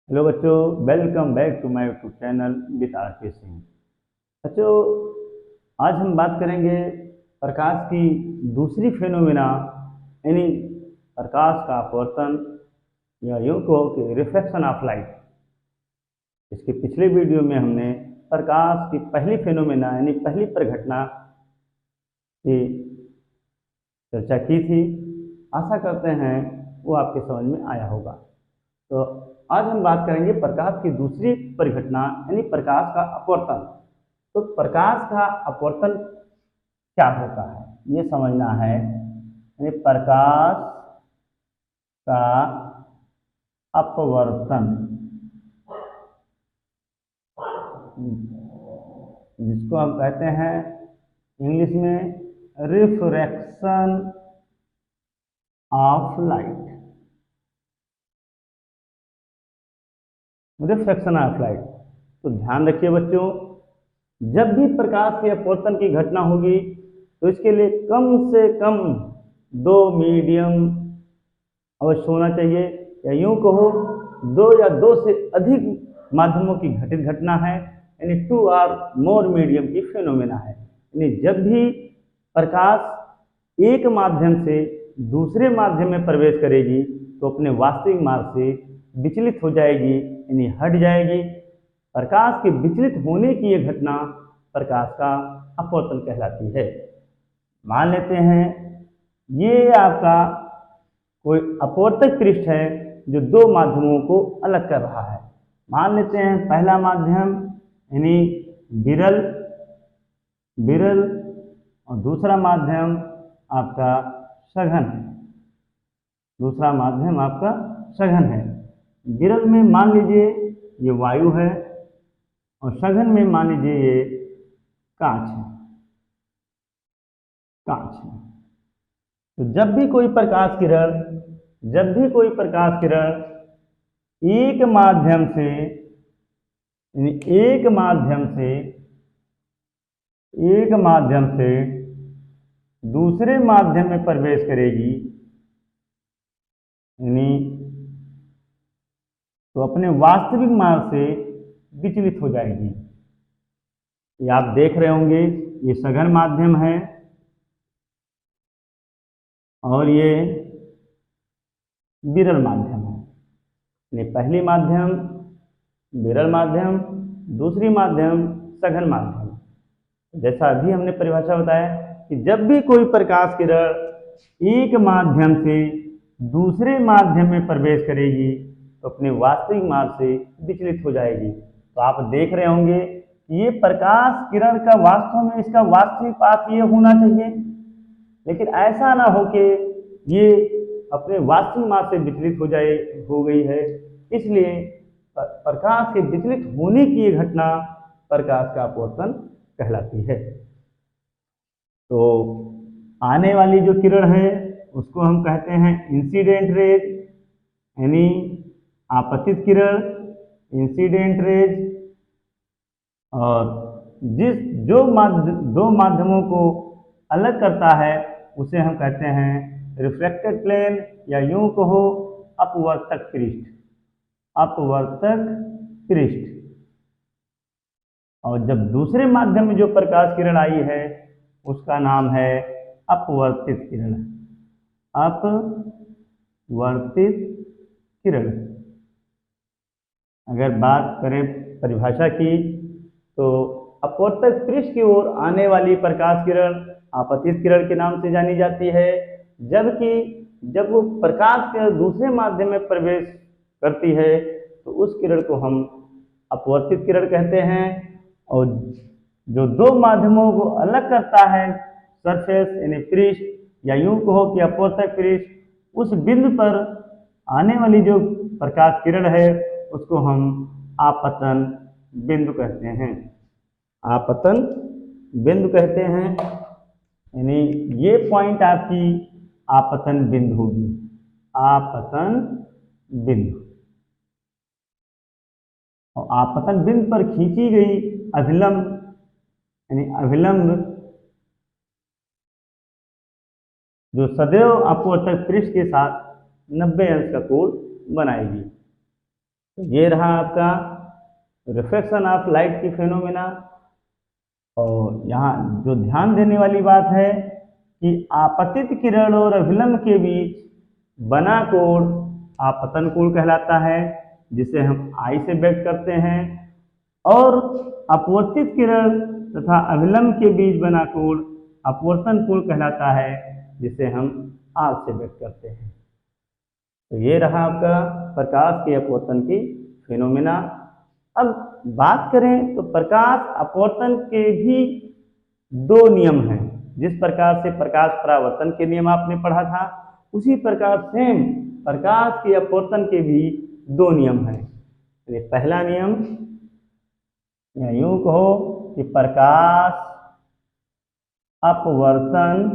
Hello बच्चों, welcome back to my YouTube channel with R K. Singh. बच्चों, आज हम बात करेंगे प्रकाश की दूसरी फेनोमेना यानी प्रकाश का अपवर्तन या यूं कहो कि रिफ्लेक्शन ऑफ लाइट। इसके पिछले वीडियो में हमने प्रकाश की पहली फेनोमेना यानी पहली प्रघटना की चर्चा की थी। आशा करते हैं वो आपके समझ में आया होगा। तो आज हम बात करेंगे प्रकाश की दूसरी परिघटना यानी प्रकाश का अपवर्तन। तो प्रकाश का अपवर्तन क्या होता है ये समझना है। यानी प्रकाश का अपवर्तन, जिसको हम कहते हैं इंग्लिश में refraction of light. Reflection of light. तो ध्यान रखिए बच्चों, जब भी प्रकाश के अपवर्तन की घटना होगी तो इसके लिए कम से कम दो मीडियम अवश्य होना चाहिए, या यूं कहो दो या दो से अधिक माध्यमों की घटित घटना है, यानी टू और मोर मीडियम की फेनोमेना है। यानी जब भी प्रकाश एक माध्यम से दूसरे माध्यम में प्रवेश करेगी तो अपने वास्तविक मार्ग से विचलित हो जाएगी, यानी हट जाएगी। प्रकाश के विचलित होने की यह घटना प्रकाश का अपवर्तन कहलाती है। मान लेते हैं ये आपका कोई अपवर्तक पृष्ठ है जो दो माध्यमों को अलग कर रहा है। मान लेते हैं पहला माध्यम यानी विरल विरल और दूसरा माध्यम आपका सघन। दूसरा माध्यम आपका सघन है। विरल में मान लीजिए ये वायु है और सघन में मान लीजिए ये कांच है। कांच है। तो जब भी कोई प्रकाश किरण एक माध्यम से दूसरे माध्यम में प्रवेश करेगी, यानी तो अपने वास्तविक मार्ग से विचलित हो जाएगी। ये आप देख रहे होंगे, ये सघन माध्यम है और ये विरल माध्यम है। यानी पहली माध्यम विरल माध्यम, दूसरी माध्यम सघन माध्यम। जैसा अभी हमने परिभाषा बताया कि जब भी कोई प्रकाश किरण एक माध्यम से दूसरे माध्यम में प्रवेश करेगी तो अपने वास्तविक मार्ग से विचलित हो जाएगी। तो आप देख रहे होंगे कि ये प्रकाश किरण का वास्तव में इसका वास्तविक पाथ ये होना चाहिए, लेकिन ऐसा ना हो कि ये अपने वास्तविक मार्ग से विचलित हो गई है। इसलिए प्रकाश के विचलित होने की ये घटना प्रकाश का अपवर्तन कहलाती है। तो आने वाली जो किरण है उसको हम कहते हैं इंसिडेंट रेज, यानी आपतित किरण, इंसिडेंट रेज। और दो माध्यमों को अलग करता है उसे हम कहते हैं रिफ्लेक्टेड प्लेन, या यूं कहो अपवर्तक पृष्ठ। अपवर्तक पृष्ठ। और जब दूसरे माध्यम में जो प्रकाश किरण आई है उसका नाम है अपवर्तित किरण। अपवर्तित किरण। अगर बात करें परिभाषा की तो अपवर्तक पृष्ठ की ओर आने वाली प्रकाश किरण आपतित किरण के नाम से जानी जाती है, जबकि जब वो प्रकाश के दूसरे माध्यम में प्रवेश करती है तो उस किरण को हम अपवर्तित किरण कहते हैं। और जो दो माध्यमों को अलग करता है सरफेस यानी पृष्ठ, या यूं कहो कि अपवर्तक पृष्ठ, उस बिंदु पर आने वाली जो प्रकाश किरण है उसको हम आपतन बिंदु कहते हैं। आपतन बिंदु कहते हैं, यानी ये पॉइंट आपकी आपतन बिंदु होगी। आपतन बिंदु। और आपतन बिंदु पर खींची गई अभिलंब यानी अभिलंब जो सदैव अपवर्तक पृष्ठ के साथ 90 अंश का कोण बनाएगी। तो ये रहा आपका रिफ्लेक्शन ऑफ लाइट की फेनोमेना। और यहाँ जो ध्यान देने वाली बात है कि आपतित किरण और अभिलंब के बीच बना कोण आपतन कोण कहलाता है, जिसे हम आई से व्यक्त करते हैं। और अपवर्तित किरण तथा अभिलंब के बीच बना कोण अपवर्तन कोण कहलाता है, जिसे हम आर से व्यक्त करते हैं। तो ये रहा आपका प्रकाश के अपवर्तन की फेनोमेना। अब बात करें तो प्रकाश अपवर्तन के भी दो नियम हैं। जिस प्रकार से प्रकाश परावर्तन के नियम आपने पढ़ा था, उसी प्रकार सेम प्रकाश के अपवर्तन के भी दो नियम हैं। पहला नियम या यूं कहो कि प्रकाश अपवर्तन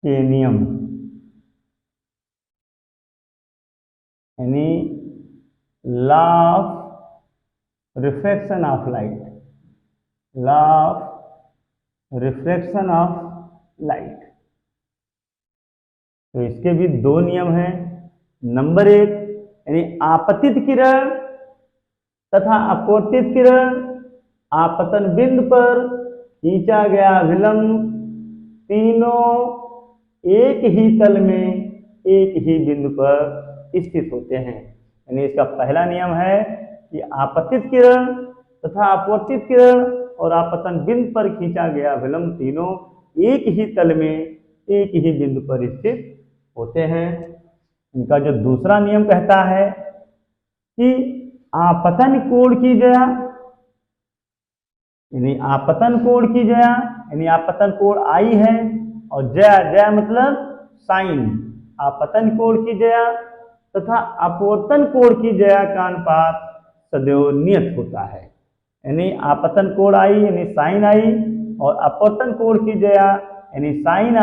के नियम, यानी law of refraction of light, law of refraction of light. तो इसके भी दो नियम हैं। नंबर एक, यानी आपतित किरण तथा अपवर्तित किरण आपतन बिंदु पर खींचा गया अभिलंब तीनों एक ही तल में एक ही बिंदु पर स्थित होते हैं। यानी इसका पहला नियम है कि आपतित किरण तथा अपवर्तित किरण और आपतन बिंदु पर खींचा गया अभिलंब तीनों एक ही तल में एक ही बिंदु पर स्थित होते हैं। इनका जो दूसरा नियम कहता है कि आपतन कोण की जया, यानी आपतन कोण की जया, यानी आपतन कोण आई है और जया, जया मतलब साइन, आपतन कोण की जया तथा अपवर्तन कोण की जया का अनुपात सदैव नियत होता है। यानी आपतन कोण आई यानी साइन आई और अपवर्तन कोण की जया यानी साइन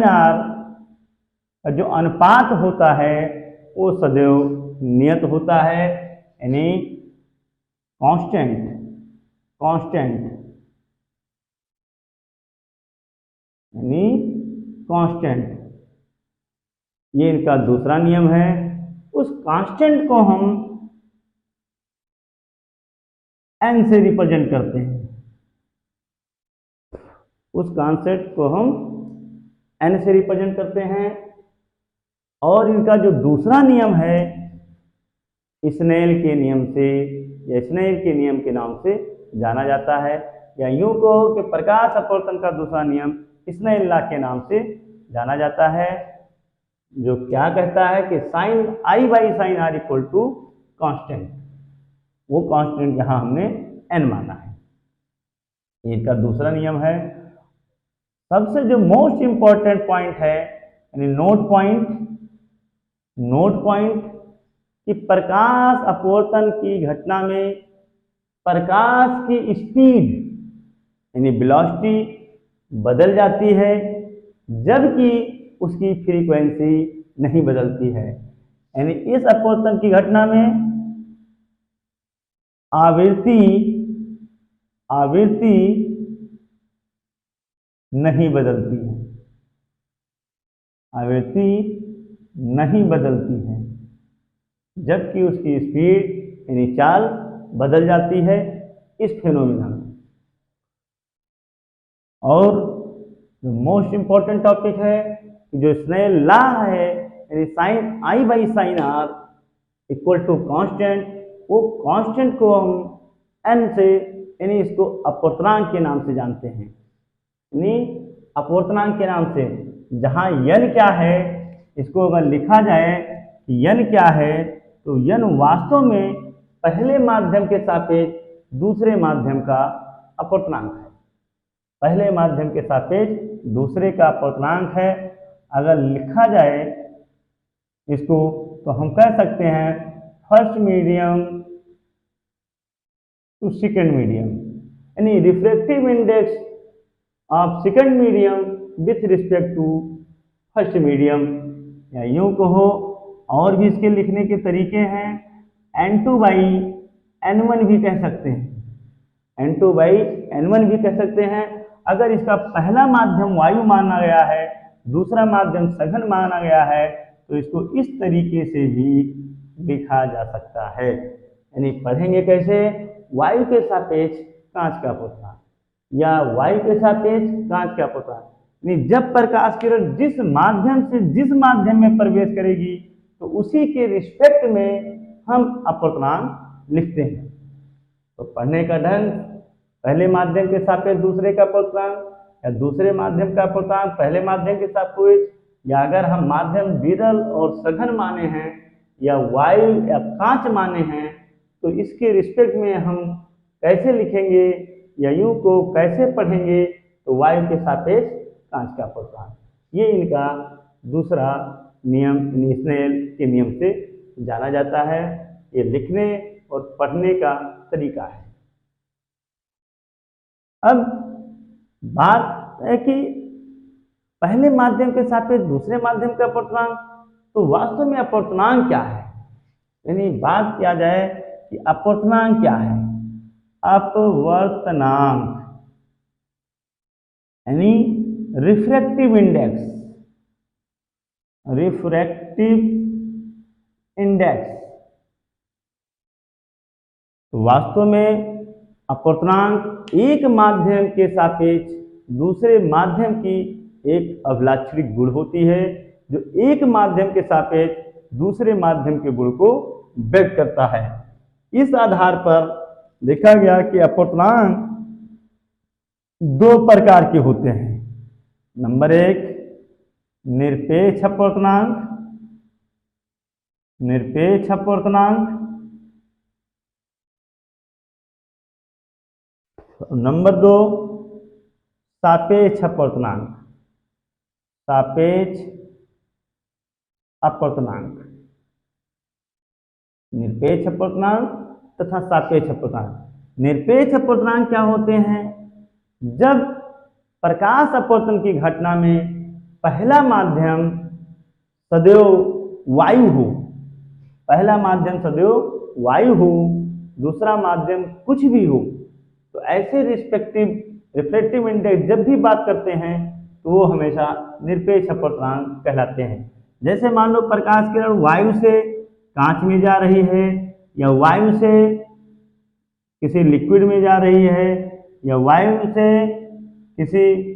आर का जो अनुपात होता है वो सदैव नियत होता है, यानी कांस्टेंट, यानी कांस्टेंट। ये इनका दूसरा नियम है। उस कांस्टेंट को हम n से रिप्रेजेंट करते हैं, उस कांस्टेंट को हम n से रिप्रेजेंट करते हैं। और इनका जो दूसरा नियम है स्नेल के नियम से या स्नेल के नियम के नाम से जाना जाता है, या यूं कहो कि प्रकाश अपवर्तन का दूसरा नियम स्नेल लॉ के नाम से जाना जाता है, जो क्या कहता है कि sine I by sine R equal to constant. वो कांस्टेंट यहां हमने n माना है, इनका दूसरा नियम है। सबसे जो मोस्ट इंपॉर्टेंट पॉइंट है यानी नोट पॉइंट कि प्रकाश अपवर्तन की घटना में प्रकाश की स्पीड यानी वेलोसिटी बदल जाती है, जबकि उसकी फ्रीक्वेंसी नहीं बदलती है। यानी इस अपवर्तन की घटना में आवृत्ति नहीं बदलती है, आवृत्ति नहीं बदलती है, जबकि उसकी स्पीड यानी चाल बदल जाती है इस फेनोमेना में। और जो मोस्ट इंपॉर्टेंट टॉपिक है जो स्नेल लॉ है यानी sine I by sine R equal to constant, वो कांस्टेंट को हम n से यानी इसको अपवर्तनांक के नाम से जानते हैं, यानी अपवर्तनांक के नाम से। जहां n क्या है इसको अगर लिखा जाए कि n क्या है तो n वास्तव में पहले माध्यम के सापेक्ष दूसरे माध्यम का अपवर्तनांक है, पहले माध्यम के सापेक्ष दूसरे का अपवर्तनांक है। अगर लिखा जाए इसको तो हम कह सकते हैं first medium to second medium, यानी refractive index of second medium with respect to first medium, या यूं कहो और भी इसके लिखने के तरीके हैं, n2 बाई n1 भी कह सकते हैं, n2 बाई n1 भी कह सकते हैं। अगर इसका पहला माध्यम वायु माना गया है, दूसरा माध्यम सघन माना गया है, तो इसको इस तरीके से भी लिखा जा सकता है। यानी पढ़ेंगे कैसे, वायु के सापेक्ष कांच का अपवर्तनांक या वायु के सापेक्ष कांच का अपवर्तनांक। यानी जब प्रकाश किरण जिस माध्यम में प्रवेश करेगी तो उसी के रिस्पेक्ट में हम अपवर्तनांक लिखते हैं। तो पढ़ने का ढंग, पहले माध्यम के सापेक्ष दूसरे का अपवर्तनांक या दूसरे माध्यम का अपवर्तनांक पहले माध्यम के सापेक्ष, या अगर हम माध्यम विरल और सघन माने हैं या वायु या कांच माने हैं तो इसके रिस्पेक्ट में हम कैसे लिखेंगे या यूं को कैसे पढ़ेंगे, तो वायु के सापेक्ष कांच का अपवर्तनांक। ये इनका दूसरा नियम स्नेल के नियम से जाना जाता है। ये लिखने और पढ़ने का तरीका है। अब बात है कि पहले माध्यम के सापेक्ष दूसरे माध्यम का अपवर्तनांक, तो वास्तव में अपवर्तनांक क्या है, यानी बात किया जाए कि अपवर्तनांक क्या है। अपवर्तनांक यानी रिफ्रैक्टिव इंडेक्स। तो वास्तव में अपवर्तनांक एक माध्यम के सापेक्ष दूसरे माध्यम की एक अभिलाक्षणिक गुण होती है जो एक माध्यम के सापेक्ष दूसरे माध्यम के गुण को व्यक्त करता है। इस आधार पर देखा गया कि अपवर्तनांक दो प्रकार के होते हैं। नंबर एक, निरपेक्ष अपवर्तनांक, नंबर दो, सापेक्ष अपवर्तनांक निरपेक्ष अपवर्तनांक तथा सापेक्ष अपवर्तनांक। निरपेक्ष अपवर्तनांक क्या होते हैं, जब प्रकाश अपवर्तन की घटना में पहला माध्यम सदैव वायु हो, दूसरा माध्यम कुछ भी हो, तो ऐसे रिफ्रैक्टिव इंडेक्स जब भी बात करते हैं तो वो हमेशा निरपेक्ष अपवर्तनांक कहलाते हैं। जैसे मान लो प्रकाश किरण वायु से कांच में जा रही है या वायु से किसी लिक्विड में जा रही है या वायु से किसी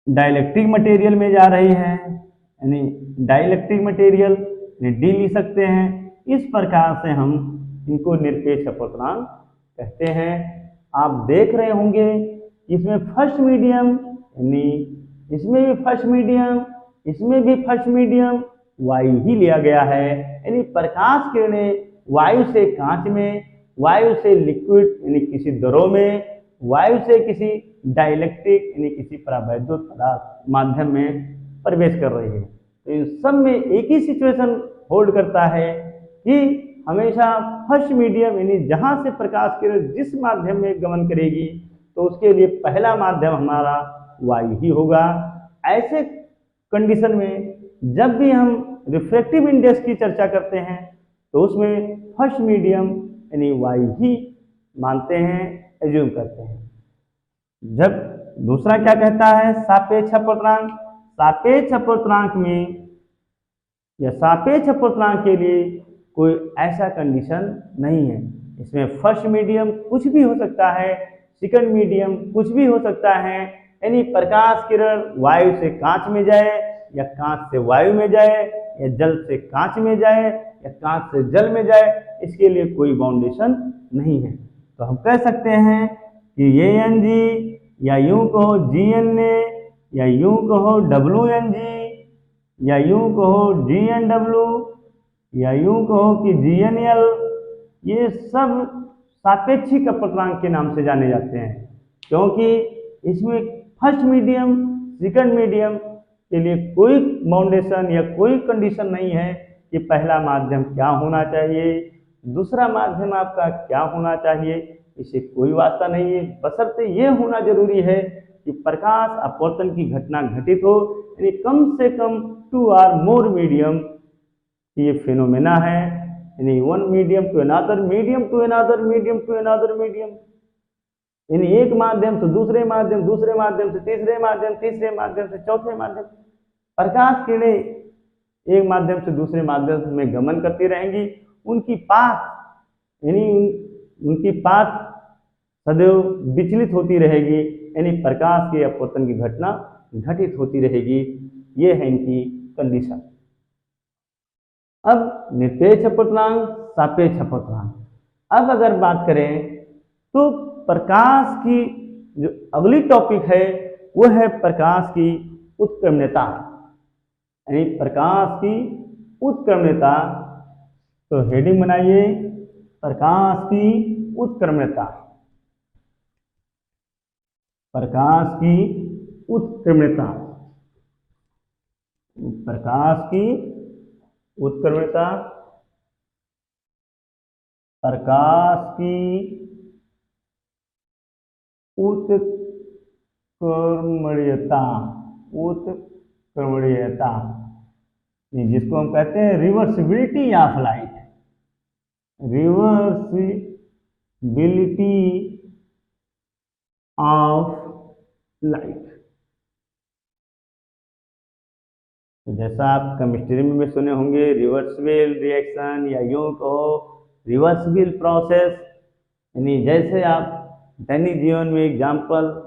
डाइलेक्ट्रिक मटेरियल में जा रही है, यानी डाइलेक्ट्रिक मटेरियल डी लिख सकते हैं। इस प्रकार से हम इनको निरपेक्ष अपवर्तनांक कहते हैं। आप देख रहे होंगे इसमें फर्स्ट मीडियम, यानी इसमें भी फर्स्ट मीडियम वायु ही लिया गया है। यानी प्रकाश किरणें वायु से कांच में, वायु से लिक्विड यानी किसी द्रव में, वायु से किसी डाइलेक्ट्रिक यानी किसी परावैद्युत पदार्थ माध्यम में प्रवेश कर रही है। तो इन सब में एक ही सिचुएशन होल्ड करता है कि हमेशा फर्स्ट मीडियम यानी जहां से प्रकाश किरण जिस माध्यम में गमन करेगी तो उसके लिए पहला माध्यम हमारा वायु ही होगा। ऐसे कंडीशन में जब भी हम रिफ्रैक्टिव इंडेक्स की चर्चा करते हैं तो उसमें फर्स्ट मीडियम यानी वायु ही मानते हैं, एज्यूम करते हैं। जब दूसरा क्या कहता है, सापेक्ष अपवर्तनांक। सापेक्ष अपवर्तनांक में या सापेक्ष अपवर्तनांक के लिए कोई ऐसा कंडीशन नहीं है। इसमें फर्स्ट मीडियम कुछ भी हो सकता है, सेकंड मीडियम कुछ भी हो सकता है। यानी प्रकाश किरण वायु से कांच में जाए या कांच से वायु में जाए या जल से कांच में जाए या कांच से जल में जाए, इसके लिए कोई बाउंडेशन नहीं है। तो हम कह सकते हैं कि ये एन जी या यूं कहो जी एन ए या यूं कहो डब्ल्यू एन जी या यूं कहो जी एन डब्ल्यू या यूं कहो कि जी एन एल, ये सब सापेक्षिक अपवर्तनांक के नाम से जाने जाते हैं, क्योंकि इसमें फर्स्ट मीडियम सेकंड मीडियम के लिए कोई बाउंडेशन या कोई कंडीशन नहीं है कि पहला माध्यम क्या होना चाहिए, दूसरा माध्यम आपका क्या होना चाहिए, इसे कोई वास्ता नहीं है। बशर्ते ये होना जरूरी है कि प्रकाश अपवर्तन की घटना घटित हो, यानी कम से कम 2 or more मीडियम ये फिनोमेना है, यानी one medium to another medium to another medium to another medium, यानी एक माध्यम से दूसरे माध्यम, दूसरे माध्यम से तीसरे माध्यम, तीसरे माध्यम से चौथे माध्यम। प्रकाश किरणें एक माध्यम से दूसरे माध्यम में गमन करती रहेंगी, उनकी पाथ यानी उनकी पाथ सदैव विचलित होती रहेगी, यानी प्रकाश के अपवर्तन की घटना घटित होती रहेगी। ये है इनकी कंडीशन। अब निरपेक्ष अपवर्तनांक, सापेक्ष अपवर्तनांक। अब अगर बात करें तो प्रकाश की जो अगली टॉपिक है वो है प्रकाश की उत्क्रमणीयता, यानी प्रकाश की उत्क्रमणीयता। तो हेडिंग बनाइए, प्रकाश की उत्क्रमणीयता। प्रकाश की उत्क्रमणीयता, प्रकाश की उत्क्रमणीयता, प्रकाश की उत्क्रमणीयता, उत्क्रमणीयता जिसको हम कहते हैं reversibility of light, reversibility of light. तो जैसा आप केमिस्ट्री में भी सुने होंगे रिवर्सिबल रिएक्शन, या यूं कहो रिवर्सिबल प्रोसेस, यानी जैसे आप दैनिक जीवन में एग्जाम्पल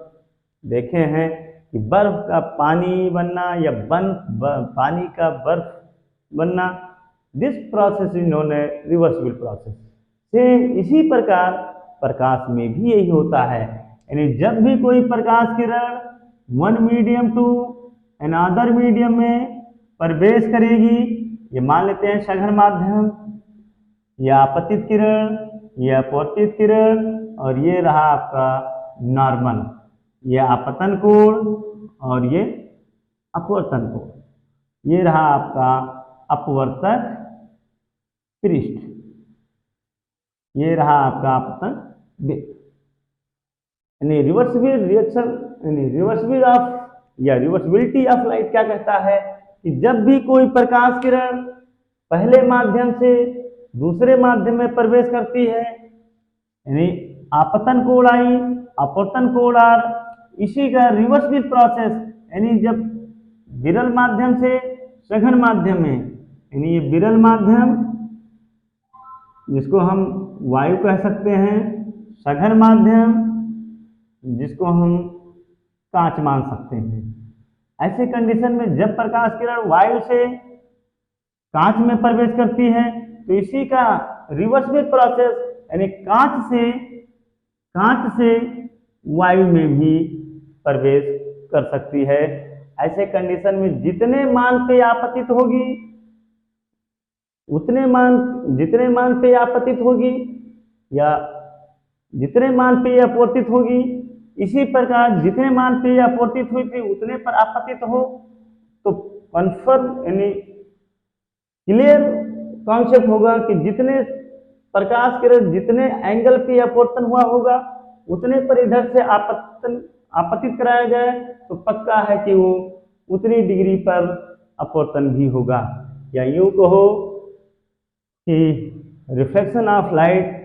देखे हैं कि बर्फ का पानी बनना या पानी का बर्फ बनना, this process is known as reversible process. Same इसी प्रकार प्रकाश में भी यही होता है, यानी जब भी कोई प्रकाश किरण one medium to another medium में प्रवेश करेगी, ये मान लेते हैं सघन माध्यम, या आपतित किरण, या अपवर्तित किरण, और ये रहा आपका नॉर्मल, ये आपतन कोण और ये अपवर्तन कोण, ये रहा आपका अपवर्तक पृष्ठ, ये रहा आपका आपतन वृत्त। यानी रिवर्सिबल रिएक्शन, यानी रिवर्सिबल ऑफ या रिवर्सिबिलिटी ऑफ लाइट क्या कहता है कि जब भी कोई प्रकाश किरण पहले माध्यम से दूसरे माध्यम में प्रवेश करती है, यानी आपतन कोण आई, अपवर्तन कोण आर, इसी का रिवर्सिबल प्रोसेस, यानी जब विरल माध्यम से सघन माध्यम में, यानी ये विरल माध्यम जिसको हम वायु कह सकते हैं, सघन माध्यम जिसको हम कांच मान सकते हैं। ऐसे कंडीशन में जब प्रकाश किरण वायु से कांच में प्रवेश करती है तो इसी का रिवर्सिबल प्रोसेस, यानी कांच से वायु में भी प्रवेश कर सकती है। ऐसे कंडीशन में जितने मान पे आपतित होगी, जितने मान पे आपतित होगी या जितने मान पे अपवर्तित होगी, इसी प्रकार जितने मान पे अपवर्तित हुई थी उतने पर आपतित हो, तो कन्फर्म यानी क्लियर कॉन्सेप्ट होगा कि जितने प्रकाश किरण जितने एंगल पे अपवर्तन हुआ होगा उतने पर इधर से आपतित कराया जाए तो पक्का है कि वो उतनी डिग्री पर अपवर्तन भी होगा। या यूं कहो कि रिफ्लेक्शन ऑफ लाइट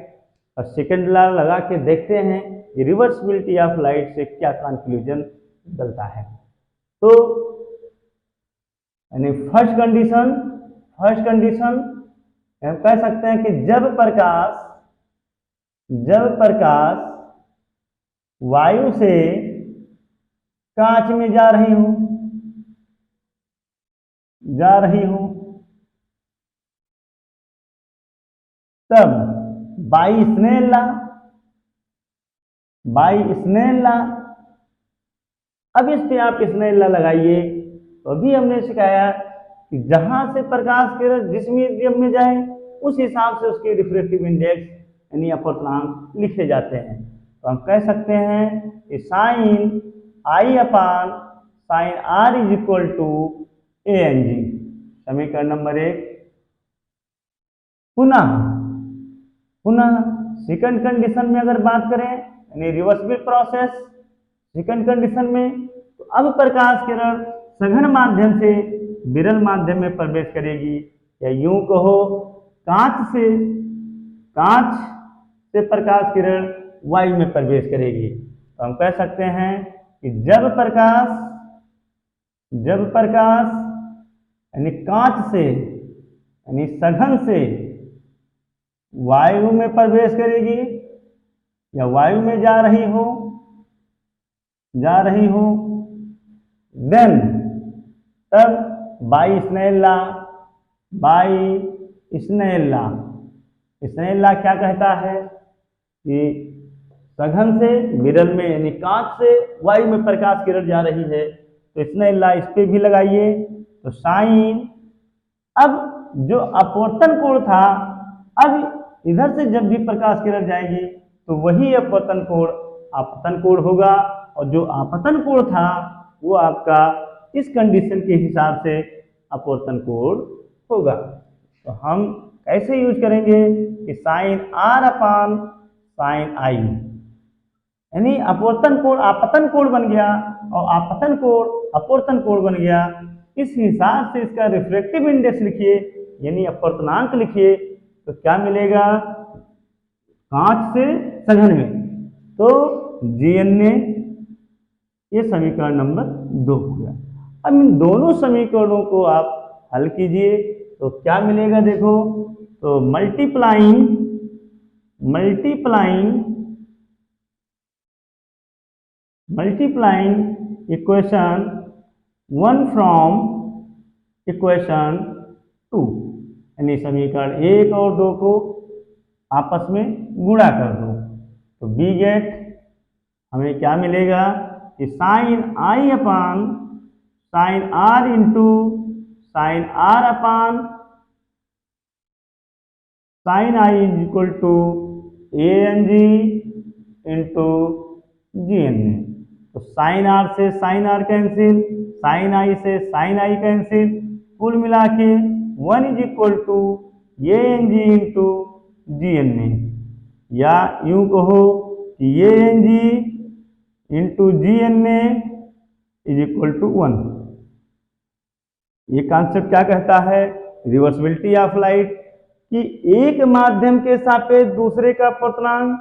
और सेकेंड लॉ लगा के देखते हैं कि रिवर्सिबिलिटी ऑफ लाइट से क्या कंक्लूजन निकलता है। तो यानी फर्स्ट कंडीशन हम कह सकते हैं कि जब प्रकाश वायु से कांच में जा रही हूं तब बाई स्नेल लॉ, अब इस पे आप स्नेल लॉ लगाइए। तो अभी हमने सिखाया कि जहां से प्रकाश किरण जिस मीडियम में जाए उस हिसाब से उसके रिफ्रैक्टिव इंडेक्स यानी अपवर्तनांक लिखे जाते हैं। तो हम कह सकते हैं कि sine I upon sine R is equal to A N G, समीकरण नंबर 1। पुनः सेकंड कंडीशन में अगर बात करें यानी रिवर्सिबल प्रोसेस, सेकंड कंडीशन में तो अब प्रकाश किरण सघन माध्यम से विरल माध्यम में प्रवेश करेगी, या यूं कहो कांच से प्रकाश किरण वायु में प्रवेश करेगी। तो हम कह सकते हैं कि जब प्रकाश यानी कांच से यानी सघन से वायु में प्रवेश करेगी या वायु में जा रही हो देन तब बाई स्नेल लॉ क्या कहता है कि सघन से विरल में यानी कांच से वायु में प्रकाश किरण जा रही है, तो स्नेल लॉ इस पे भी लगाइए। तो साइन, अब जो अपवर्तन कोण था, अब इधर से जब भी प्रकाश किरण जाएगी तो वही अपवर्तन कोण आपतन कोण होगा, और जो आपतन कोण था वो आपका इस कंडीशन के हिसाब से अपवर्तन कोण होगा। तो हम कैसे यूज करेंगे कि साइन आर अपान साइन आई, यानी अपवर्तन कोण आपतन कोण बन गया और आपतन कोण अपवर्तन कोण बन गया। इस हिसाब से इसका रिफ्रैक्टिव इंडेक्स लिखिए, यानी अपवर्तनांक लिखिए, तो क्या मिलेगा कांच से सघन में, तो GNA, ये समीकरण नंबर 2 हो गया। अब इन दोनों समीकरणों को आप हल कीजिए तो क्या मिलेगा देखो, तो मल्टीप्लाइंग इक्वेशन 1 फ्रॉम इक्वेशन 2, यानी समीकरण 1 और 2 को आपस में गुणा कर दो, तो बी गेट हमें क्या मिलेगा कि sine I upon sine R into sine R upon sine I is equal to ANG into GNA। तो साइन आर से sine R cancel, sine I से साइन आई कैंसिल, कुल मिला के 1 is equal to ANG into GNA, या यूं कहो कि ANG into GNA is equal to 1। ये कॉन्सेप्ट क्या कहता है, रिवर्सिबिलिटी ऑफ लाइट, कि एक माध्यम के सापेक्ष दूसरे का अपवर्तनांक,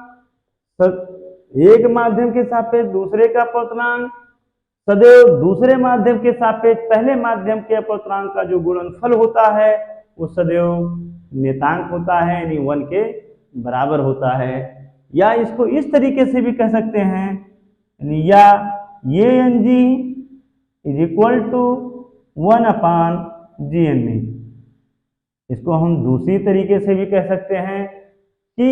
सदैव दूसरे माध्यम के सापेक्ष पहले माध्यम के अपवर्तनांक का जो गुणनफल होता है वो सदैव नियतांक होता है, यानी 1 के बराबर होता है। या इसको इस तरीके से भी कह सकते हैं, या ANG is equal to 1 upon GNA। इसको हम दूसरी तरीके से भी कह सकते हैं कि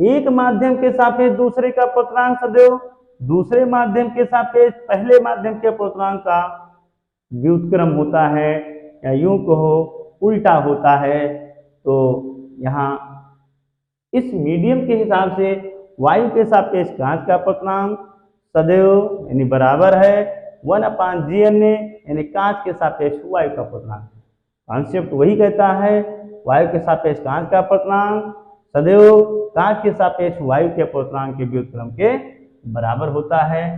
एक माध्यम के सापेक्ष दूसरे का अपवर्तनांक सदैव दूसरे माध्यम के सापेक्ष पहले माध्यम के अपवर्तनांक का व्युत्क्रम होता है, या यूं कहो उल्टा होता है। तो यहाँ इस मीडियम के हिसाब से वायु के सापेक्ष कांच का अपवर्तनांक सदैव यानी बराबर है 1 अपान GNA, यानी कांच के सापेक्ष वायु का अपवर्तनांक। कॉन्सेप्ट वही कहता है, वायु के सापेक्ष कांच का अपवर्तनांक सदैव कांच के सापेक्ष वायु के अपवर्तनांक के व्युत्क्रम के बराबर होता है।